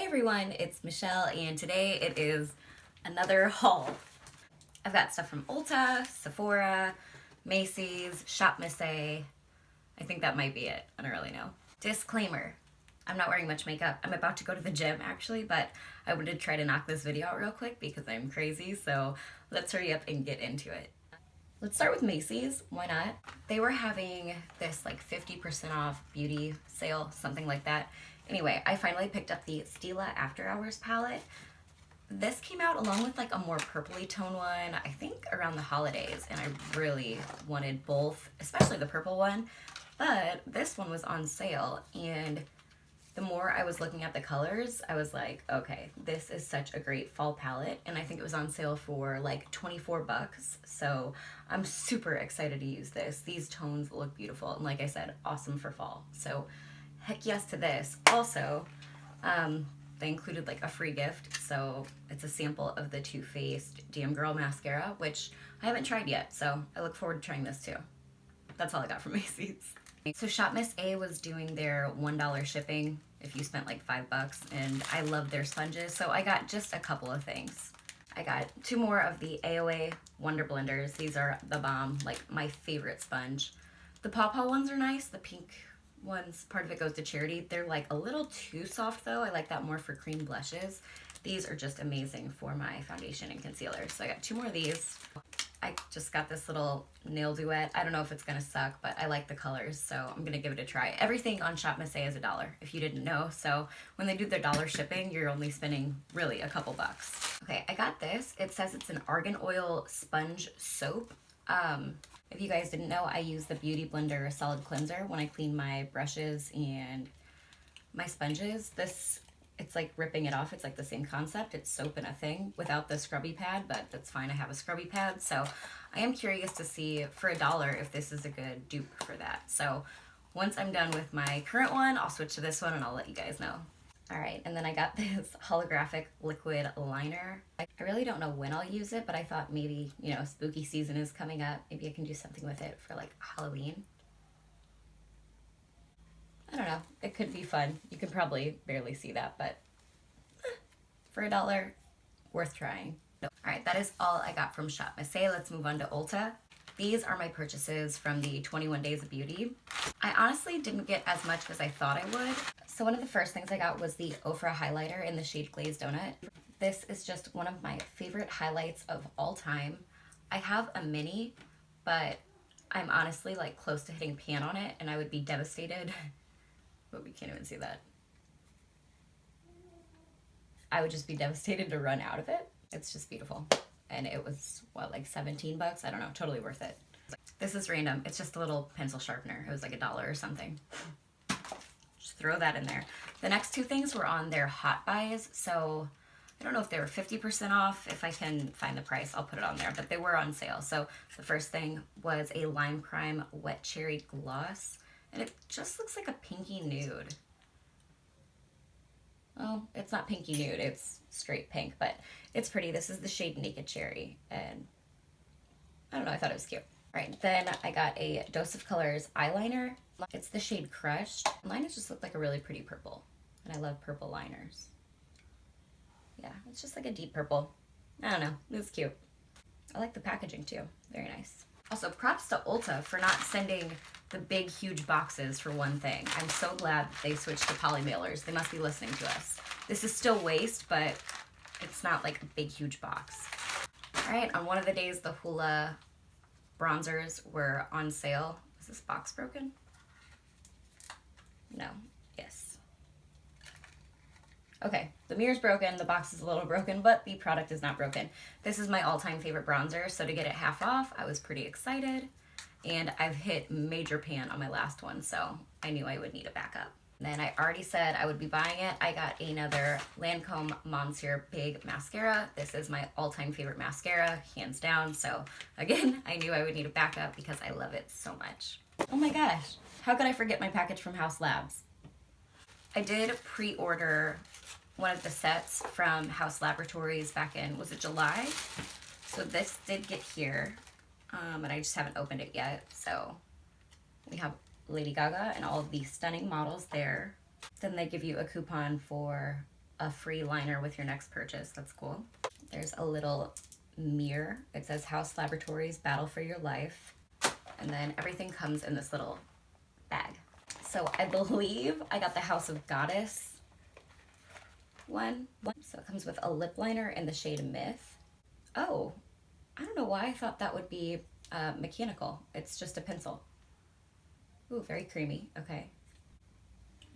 everyone, it's Michelle and today it is another haul. I've got stuff from Ulta, Sephora, Macy's, Shop Macy. I think that might be it. I don't really know. Disclaimer, I'm not wearing much makeup. I'm about to go to the gym actually, but I wanted to try to knock this video out real quick because I'm crazy, so let's hurry up and get into it. Let's start with Macy's, why not? They were having this like 50% off beauty sale, something like that. Anyway, I finally picked up the Stila Afterhours palette. This came out along with like a more purpley tone one, I think around the holidays, and I really wanted both, especially the purple one, but this one was on sale, and the more I was looking at the colors, I was like, okay, this is such a great fall palette, and I think it was on sale for like 24 bucks, so I'm super excited to use this. These tones look beautiful, and like I said, awesome for fall, so heck yes to this. Also, they included like a free gift, so it's a sample of the Too Faced Damn Girl mascara, which I haven't tried yet, so I look forward to trying this too. That's all I got from Macy's. So Shop Miss A was doing their $1 shipping if you spent like $5, and I love their sponges, so I got just a couple of things. I got 2 more of the Aoa Wonder Blenders. These are the bomb, like my favorite sponge. The pawpaw ones are nice, the pink ones, part of it goes to charity. They're like a little too soft though. I like that more for cream blushes. These are just amazing for my foundation and concealer. So I got 2 more of these. I just got this little nail duet. I don't know if it's gonna suck, but I like the colors, so I'm gonna give it a try. Everything on Shop Miss A is $1, if you didn't know. So when they do their $1 shipping, you're only spending really a couple bucks. Okay, I got this. It says it's an Argan Oil Sponge soap. If you guys didn't know, I use the Beauty Blender Solid Cleanser when I clean my brushes and my sponges. This, it's like ripping it off. It's like the same concept. It's soap in a thing without the scrubby pad, but that's fine. I have a scrubby pad. So I am curious to see for $1 if this is a good dupe for that. So once I'm done with my current one, I'll switch to this one and I'll let you guys know. All right, and then I got this holographic liquid liner. I really don't know when I'll use it, but I thought maybe, you know, spooky season is coming up. Maybe I can do something with it for like Halloween. I don't know, it could be fun. You can probably barely see that, but for $1, worth trying. All right, that is all I got from Shop Miss A. Let's move on to Ulta. These are my purchases from the 21 Days of Beauty. I honestly didn't get as much as I thought I would. So one of the first things I got was the Ofra highlighter in the shade Glazed Donut. This is just one of my favorite highlights of all time. I have a mini, but I'm honestly like close to hitting pan on it, and I would be devastated. But we can't even see that. I would just be devastated to run out of it. It's just beautiful. And it was, what, like 17 bucks? I don't know, totally worth it. This is random. It's just a little pencil sharpener. It was like $1 or something. Just throw that in there. The next 2 things were on their hot buys, so I don't know if they were 50% off. If I can find the price, I'll put it on there, but they were on sale. So the first thing was a Lime Crime Wet Cherry Gloss, and it just looks like a pinky nude. Oh, it's not pinky nude, it's straight pink, but it's pretty. This is the shade Naked Cherry, and I don't know, I thought it was cute. All right, then I got a Dose of Colors eyeliner. It's the shade Crushed. Liners just look like a really pretty purple, and I love purple liners. Yeah, it's just like a deep purple. I don't know, it's cute. I like the packaging too, very nice. Also, props to Ulta for not sending the big, huge boxes for one thing. I'm so glad they switched to poly mailers. They must be listening to us. This is still waste, but it's not like a big, huge box. All right, on one of the days, the Hoola Bronzers were on sale. Is this box broken? No, yes. Okay, the mirror's broken, the box is a little broken, but the product is not broken. This is my all-time favorite bronzer, so to get it half off, I was pretty excited. And I've hit major pan on my last one, so I knew I would need a backup. Then I already said I would be buying it. I got another Lancome Monsieur Big Mascara. This is my all-time favorite mascara, hands down. So again, I knew I would need a backup because I love it so much. Oh my gosh, how could I forget my package from Haus Labs? I did pre-order one of the sets from Haus Laboratories back in, was it July? So this did get here. And I just haven't opened it yet. So we have Lady Gaga and all of these stunning models there. Then they give you a coupon for a free liner with your next purchase. That's cool. There's a little mirror. It says Haus Laboratories, battle for your life. And then everything comes in this little bag. So I believe I got the House of Goddess one. So it comes with a lip liner in the shade Myth. Oh, I don't know why I thought that would be mechanical. It's just a pencil. Ooh, very creamy. Okay.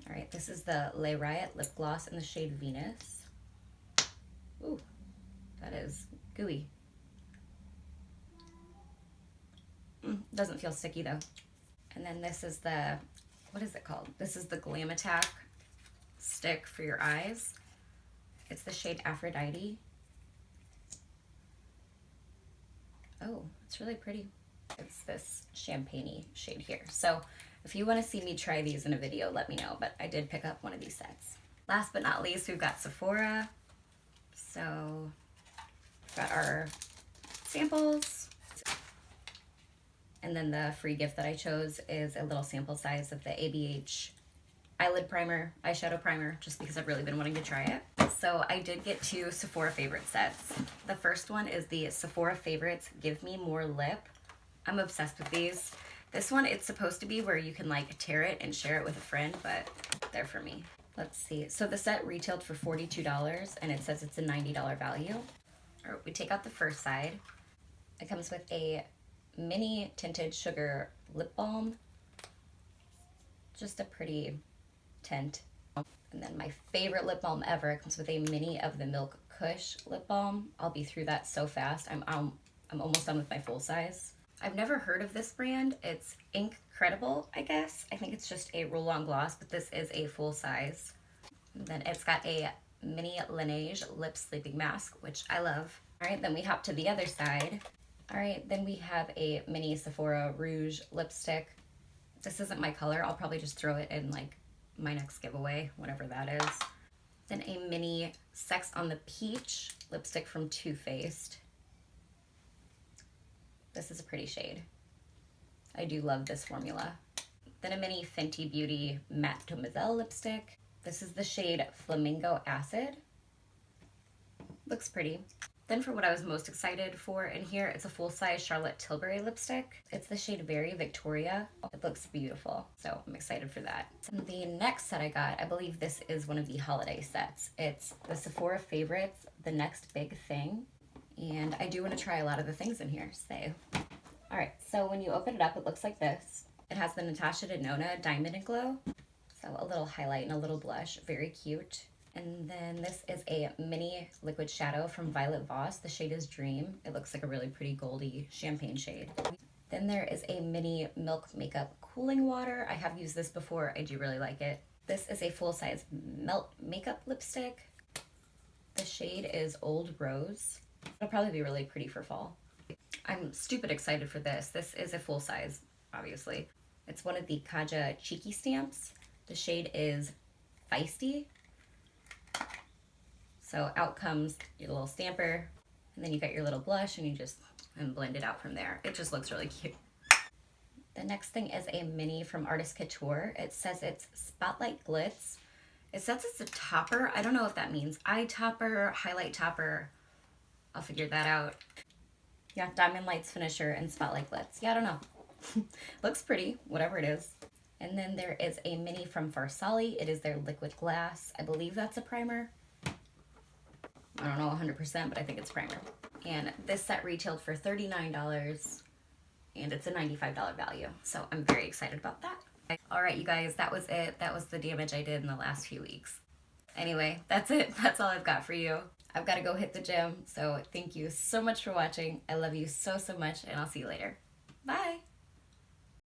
All right, this is the Le Riot lip gloss in the shade Venus. Ooh, that is gooey. Doesn't feel sticky though. And then this is the, what is it called? This is the Glam Attack stick for your eyes. It's the shade Aphrodite. Oh, it's really pretty. It's this champagne-y shade here. So if you want to see me try these in a video, let me know, but I did pick up one of these sets. Last but not least, we've got Sephora. So got our samples. And then the free gift that I chose is a little sample size of the ABH eyelid primer, eyeshadow primer, just because I've really been wanting to try it. So I did get 2 Sephora Favorite sets. The first one is the Sephora Favorites Give Me More Lip. I'm obsessed with these. This one, it's supposed to be where you can like tear it and share it with a friend, but they're for me. Let's see. So the set retailed for $42 and it says it's a $90 value. All right, we take out the first side. It comes with a mini tinted sugar lip balm. Just a pretty tint. And then my favorite lip balm ever comes with a mini of the Milk Kush lip balm. I'll be through that so fast. I'm almost done with my full size. I've never heard of this brand. It's Incredible, I guess. I think it's just a roll-on gloss, but this is a full size. And then it's got a mini Laneige lip sleeping mask, which I love. All right, then we hop to the other side. All right, then we have a mini Sephora Rouge lipstick. This isn't my color. I'll probably just throw it in like my next giveaway, whatever that is. Then a mini Sex on the Peach lipstick from Too Faced. This is a pretty shade. I do love this formula. Then a mini Fenty Beauty Matte Demoiselle lipstick. This is the shade Flamingo Acid. Looks pretty. Then for what I was most excited for in here, it's a full-size Charlotte Tilbury lipstick. It's the shade Very Victoria. It looks beautiful, so I'm excited for that. And the next set I got, I believe this is one of the holiday sets. It's the Sephora Favorites, The Next Big Thing. And I do want to try a lot of the things in here, so. All right, so when you open it up, it looks like this. It has the Natasha Denona Diamond and Glow. So a little highlight and a little blush, very cute. And then this is a mini liquid shadow from Violet Voss. The shade is Dream. It looks like a really pretty goldy champagne shade. Then there is a mini Milk Makeup Cooling Water. I have used this before. I do really like it. This is a full-size Melt Makeup lipstick. The shade is Old Rose. It'll probably be really pretty for fall. I'm stupid excited for this. This is a full size, obviously. It's one of the Kaja Cheeky stamps. The shade is Feisty. So out comes your little stamper, and then you got your little blush, and you just blend it out from there. It just looks really cute. The next thing is a mini from Artist Couture. It says it's Spotlight Glitz. It says it's a topper. I don't know what that means. Eye topper, highlight topper. I'll figure that out. Yeah, Diamond Lights Finisher and Spotlight Glitz. Yeah, I don't know. Looks pretty, whatever it is. And then there is a mini from Farsali. It is their liquid glass. I believe that's a primer. I don't know 100%, but I think it's primer. And this set retailed for $39, and it's a $95 value. So I'm very excited about that. All right, you guys, that was it. That was the damage I did in the last few weeks. Anyway, that's it. That's all I've got for you. I've got to go hit the gym, so thank you so much for watching. I love you so, so much, and I'll see you later. Bye!